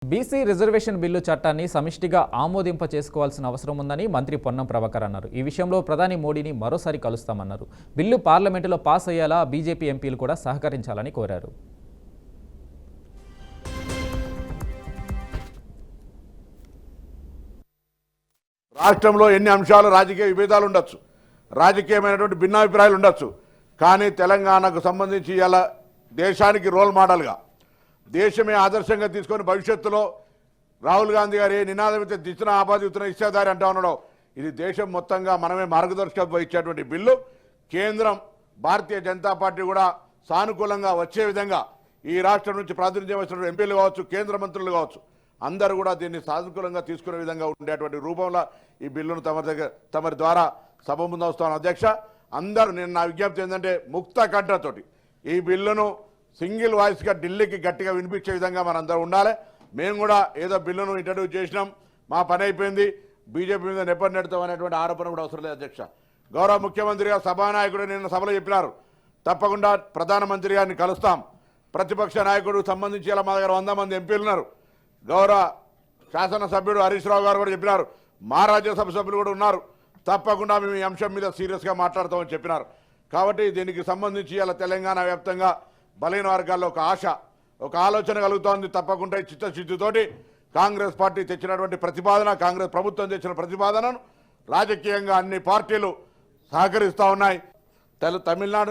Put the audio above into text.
BC reservation bill చట్టాన్ని సమిష్టిగా ఆమోదింప చేసుకోవాల్సిన అవసరం ఉందని మంత్రి పొన్నం ప్రభాకర్ అన్నారు. ఈ విషయంలో ప్రధాని మోడీని మరోసారి కలుస్తామన్నారు. బిల్లు పార్లమెంటులో పాస్ అయ్యేలా బీజేపీ ఎంపీలు కూడా సహకరించాలని కోరారు. రాష్ట్రంలో ఎన్ని అంశాలు రాజకీయ విభేదాలు ఉండొచ్చు, రాజకీయమైనటువంటి భిన్నాభిప్రాయాలు ఉండొచ్చు, కానీ తెలంగాణకు సంబంధించి ఇలా దేశానికి రోల్ మోడల్గా దేశమే ఆదర్శంగా తీసుకొని భవిష్యత్తులో రాహుల్ గాంధీ గారు ఏ నినాదం అయితే దిచ్చిన ఆపాదితున్న ఇచ్చేదారి అంటా ఉన్నాడో ఇది దేశం మొత్తంగా మనమే మార్గదర్శకత్వం ఇచ్చేటువంటి బిల్లు. కేంద్రం భారతీయ జనతా పార్టీ కూడా సానుకూలంగా వచ్చే విధంగా ఈ రాష్ట్రం నుంచి ప్రాతినిధ్యం వహిస్తున్న ఎంపీలు కావచ్చు, కేంద్ర మంత్రులు కావచ్చు, అందరూ కూడా దీన్ని సానుకూలంగా తీసుకునే విధంగా ఉండేటువంటి రూపంలో ఈ బిల్లును తమరి ద్వారా సభ ముందు వస్తాను. అధ్యక్ష, అందరూ నేను నా విజ్ఞప్తి ఏంటంటే ముక్త కంఠతోటి ఈ బిల్లును సింగిల్ వాయిస్గా ఢిల్లీకి గట్టిగా వినిపించే విధంగా మనందరూ ఉండాలి. మేము కూడా ఏదో బిల్లును ఇంట్రడ్యూస్ చేసినాం, మా పని అయిపోయింది, బీజేపీ మీద నెప్పటి నెడతాం అనేటువంటి ఆరోపణ కూడా అవసరం లేదు. అధ్యక్ష, గౌరవ ముఖ్యమంత్రి గారు సభానాయకుడు నిన్న సభలో చెప్పినారు, తప్పకుండా ప్రధానమంత్రి గారిని కలుస్తాం. ప్రతిపక్ష నాయకుడు సంబంధించి ఇలా మా దగ్గర 100 మంది ఎంపీలు ఉన్నారు. గౌరవ శాసనసభ్యుడు హరీష్ రావు గారు కూడా చెప్పినారు, మా రాజ్యసభ సభ్యులు కూడా ఉన్నారు, తప్పకుండా మేము ఈ అంశం మీద సీరియస్గా మాట్లాడతామని చెప్పినారు. కాబట్టి దీనికి సంబంధించి ఇలా తెలంగాణ వ్యాప్తంగా బలైన వర్గాల్లో ఒక ఆశ, ఒక ఆలోచన కలుగుతోంది. తప్పకుండా చిత్తశుద్ధితోటి కాంగ్రెస్ పార్టీ తెచ్చినటువంటి ప్రతిపాదన, కాంగ్రెస్ ప్రభుత్వం తెచ్చిన ప్రతిపాదనను రాజకీయంగా అన్ని పార్టీలు సహకరిస్తూ ఉన్నాయి. తమిళనాడు